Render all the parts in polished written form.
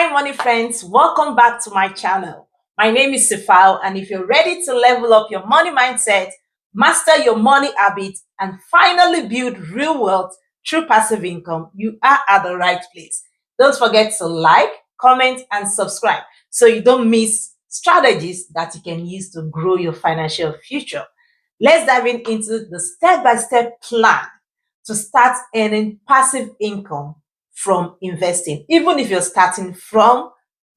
Hi, money friends. Welcome back to my channel. My name is Sifal, and if you're ready to level up your money mindset, master your money habits, and finally build real wealth through passive income, you are at the right place. Don't forget to like, comment, and subscribe so you don't miss strategies that you can use to grow your financial future. Let's dive into the step-by-step plan to start earning passive income from investing, even if you're starting from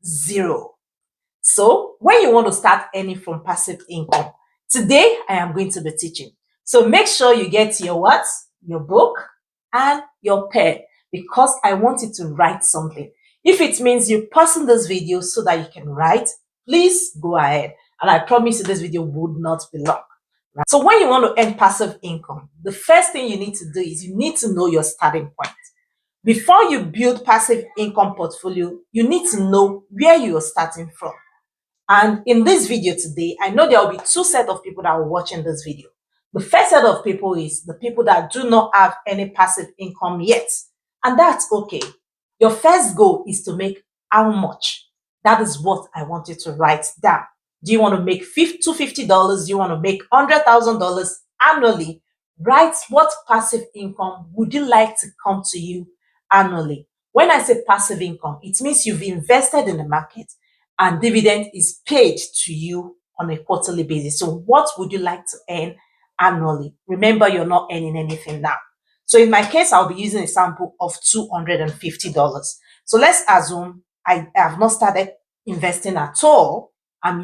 zero. So when you want to start earning from passive income, today I am going to be teaching. So make sure you get your what? Your book and your pen, because I want you to write something. If it means you pausing this video so that you can write, please go ahead. And I promise you this video would not be long. Right? So when you want to earn passive income, the first thing you need to do is you need to know your starting point. Before you build passive income portfolio, you need to know where you are starting from. And in this video today, I know there will be two sets of people that are watching this video. The first set of people is the people that do not have any passive income yet. And that's okay. Your first goal is to make how much? That is what I want you to write down. Do you want to make $250? Do you want to make $100,000 annually? Write what passive income would you like to come to you annually. When I say passive income, it means you've invested in the market and dividend is paid to you on a quarterly basis. So what would you like to earn annually? Remember, you're not earning anything now. So in my case, I'll be using a sample of $250. So let's assume I have not started investing at all. I'm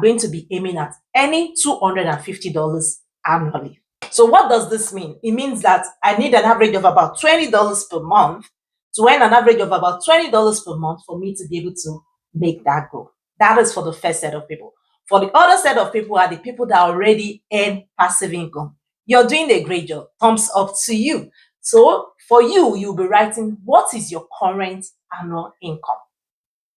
going to be aiming at earning $250 annually. So what does this mean? It means that I need an average of about $20 per month to earn an average of about $20 per month for me to be able to make that goal. That is for the first set of people. For the other set of people are the people that already earn passive income. You're doing a great job. Thumbs up to you. So for you, you'll be writing what is your current annual income.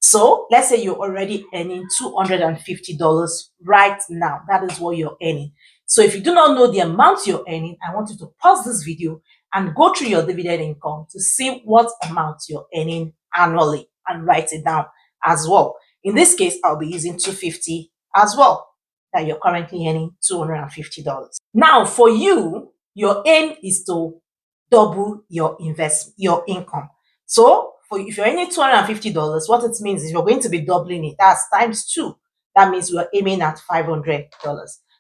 So let's say you're already earning $250 right now. That is what you're earning. So if you do not know the amount you're earning, I want you to pause this video and go through your dividend income to see what amount you're earning annually and write it down as well. In this case, I'll be using $250 as well, that you're currently earning $250. Now, for you, your aim is to double your income. So if you're earning $250, what it means is you're going to be doubling it. That's times 2. That means we're aiming at $500.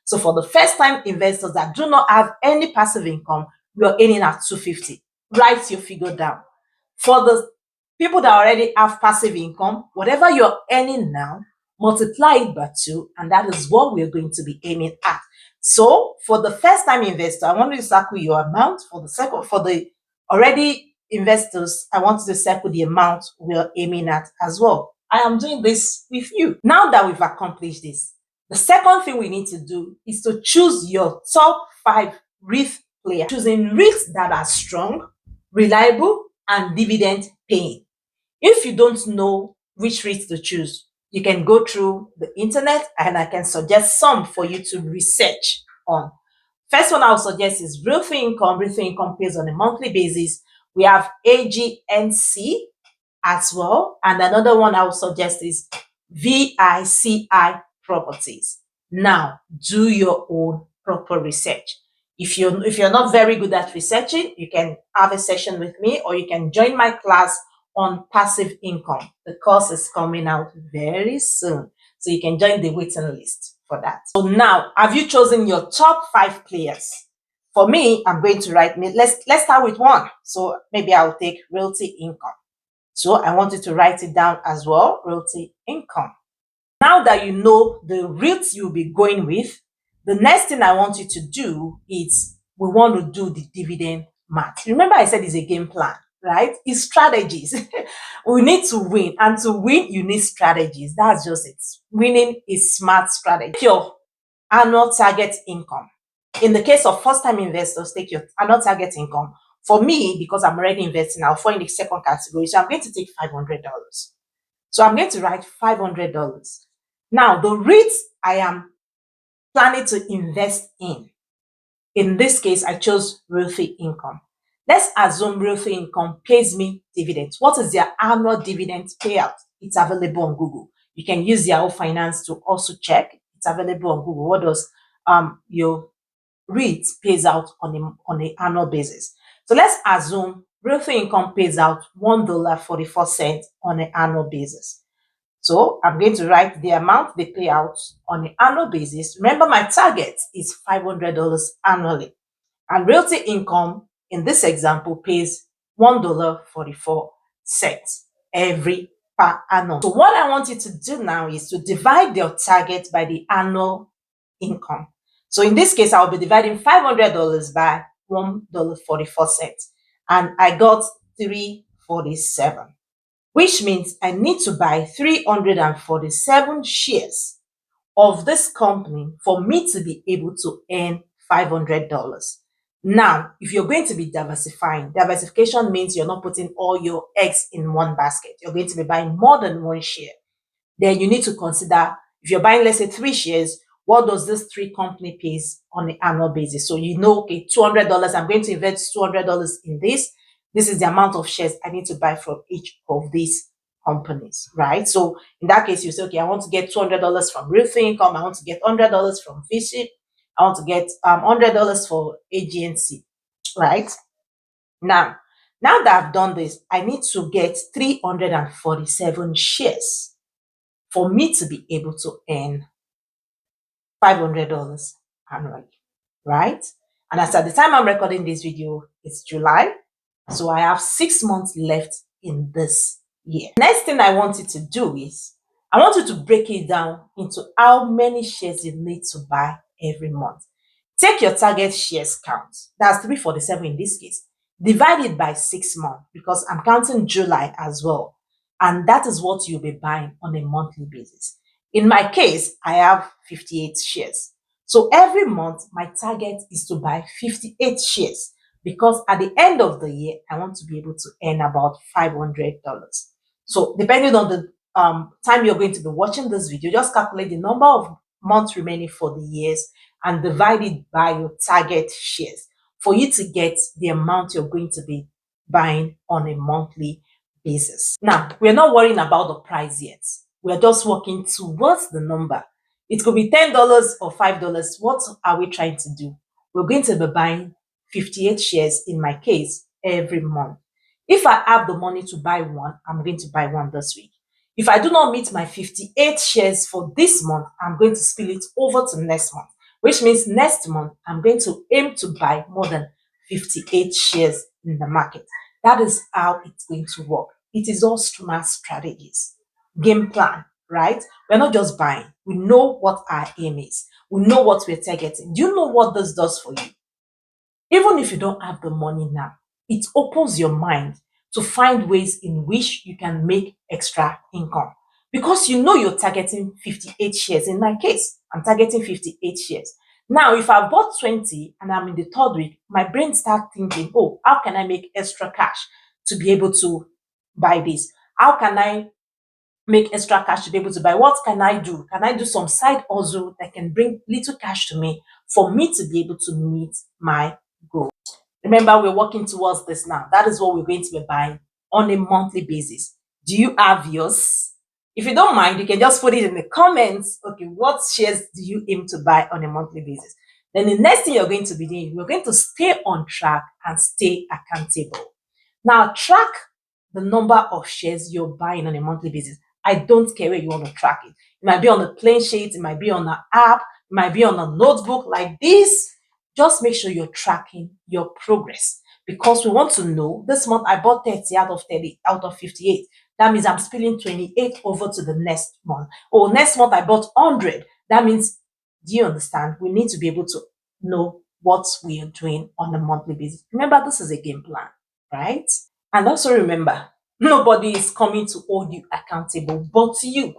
So for the first time investors that do not have any passive income, we're aiming at $250. Write your figure down. For the people that already have passive income, whatever you're earning now, multiply it by 2, and that is what we're going to be aiming at. So for the first time investor, I want you to circle your amount. For the already investors, I want you to circle the amount we're aiming at as well. I am doing this with you. Now that we've accomplished this, the second thing we need to do is to choose your top 5 REIT players. Choosing REITs that are strong, reliable, and dividend paying. If you don't know which REITs to choose, you can go through the internet and I can suggest some for you to research on. First one I'll suggest is Realty Income. Realty Income pays on a monthly basis. We have AGNC as well. And another one I would suggest is VICI Properties. Now, do your own proper research. If you're not very good at researching, you can have a session with me or you can join my class on passive income. The course is coming out very soon. So you can join the waiting list for that. So now, have you chosen your top 5 players? For me, I'm going to write, let's start with one. So maybe I'll take Realty Income. So I want you to write it down as well, Realty Income. Now that you know the REITs you'll be going with, the next thing I want you to do is we want to do the dividend math. Remember I said it's a game plan, right? It's strategies. We need to win. And to win, you need strategies. That's just it. Winning is smart strategy. Take your annual target income. In the case of first-time investors, take your annual target income. For me, because I'm already investing, I'll fall in the second category. So I'm going to take $500. So I'm going to write $500. Now, the REITs I am planning to invest in this case, I chose Realty Income. Let's assume Realty Income pays me dividends. What is their annual dividend payout? It's available on Google. You can use Yahoo Finance to also check. It's available on Google. What does your REITs pays out on an annual basis? So let's assume Realty Income pays out $1.44 on an annual basis. So I'm going to write the amount they pay out on an annual basis. Remember, my target is $500 annually. And Realty Income, in this example, pays $1.44 every per annum. So what I want you to do now is to divide your target by the annual income. So in this case, I'll be dividing $500 by $1.44. And I got 347, which means I need to buy 347 shares of this company for me to be able to earn $500. Now, if you're going to be diversification means you're not putting all your eggs in one basket. You're going to be buying more than one share. Then you need to consider, if you're buying, let's say, 3 shares, what does this 3 company pays on an annual basis? So you know, okay, $200, I'm going to invest $200 in this. This is the amount of shares I need to buy from each of these companies, right? So in that case, you say, okay, I want to get $200 from Realty Income. I want to get $100 from Visit. I want to get $100 for AGNC, right? Now that I've done this, I need to get 347 shares for me to be able to earn $500 annually, right? And as at the time I'm recording this video, it's July. So I have 6 months left in this year. Next thing I want you to do is, I want you to break it down into how many shares you need to buy every month. Take your target shares count. That's 347 in this case. Divide it by 6 months because I'm counting July as well. And that is what you'll be buying on a monthly basis. In my case, I have 58 shares. So every month, my target is to buy 58 shares because at the end of the year, I want to be able to earn about $500. So depending on the time you're going to be watching this video, just calculate the number of months remaining for the years and divide it by your target shares for you to get the amount you're going to be buying on a monthly basis. Now, we're not worrying about the price yet. We're just working towards the number. It could be $10 or $5. What are we trying to do? We're going to be buying 58 shares in my case every month. If I have the money to buy one, I'm going to buy one this week. If I do not meet my 58 shares for this month, I'm going to spill it over to next month, which means next month I'm going to aim to buy more than 58 shares in the market. That is how it's going to work. It is all smart strategies, game plan, right? We're not just buying. We know what our aim is. We know what we're targeting. Do you know what this does for you? Even if you don't have the money now, it opens your mind to find ways in which you can make extra income. Because you know you're targeting 58 shares. In my case, I'm targeting 58 shares. Now, if I bought 20 and I'm in the third week, my brain starts thinking, oh, how can I make extra cash to be able to buy this? How can I make extra cash to be able to buy? What can I do? Can I do some side hustle that can bring little cash to me for me to be able to meet my goal? Remember, we're working towards this now. That is what we're going to be buying on a monthly basis. Do you have yours? If you don't mind, you can just put it in the comments. Okay, what shares do you aim to buy on a monthly basis? Then the next thing you're going to be doing, we're going to stay on track and stay accountable. Now, track the number of shares you're buying on a monthly basis. I don't care where you want to track it. It might be on a plain sheet, it might be on an app, it might be on a notebook like this. Just make sure you're tracking your progress because we want to know this month I bought 30 out of 30 out of 58. That means I'm spilling 28 over to the next month. Or next month I bought 100. That means, do you understand? We need to be able to know what we are doing on a monthly basis. Remember, this is a game plan, right? And also remember, nobody is coming to hold you accountable but you.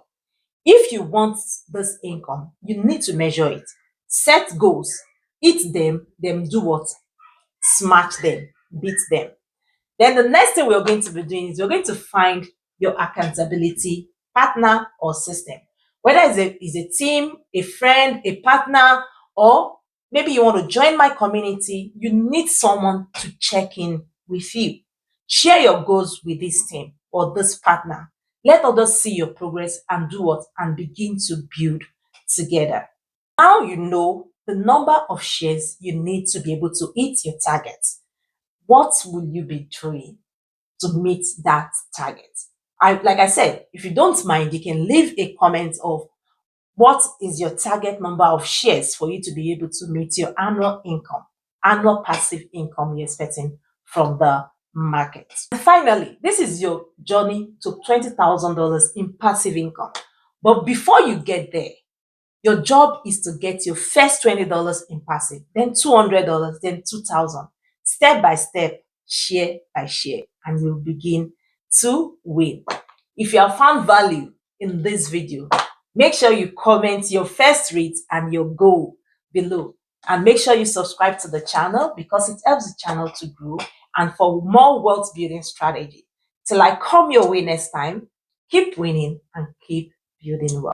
If you want this income, you need to measure it. Set goals, hit them, then do what? Smash them, beat them. Then the next thing we're going to be doing is we're going to find your accountability partner or system. Whether it's a team, a friend, a partner, or maybe you want to join my community, you need someone to check in with you. Share your goals with this team or this partner. Let others see your progress and do what? And begin to build together. Now you know the number of shares you need to be able to hit your target. What will you be doing to meet that target? Like I said, if you don't mind, you can leave a comment of what is your target number of shares for you to be able to meet your annual income, annual passive income you're expecting from the market. And finally, this is your journey to $20,000 in passive income. But before you get there, your job is to get your first $20 in passive, then $200, then 2,000, step by step, share by share, and you'll begin to win. If you have found value in this video, make sure you comment your first REIT and your goal below. And make sure you subscribe to the channel because it helps the channel to grow and for more wealth building strategy. Till I come your way next time, keep winning and keep building wealth.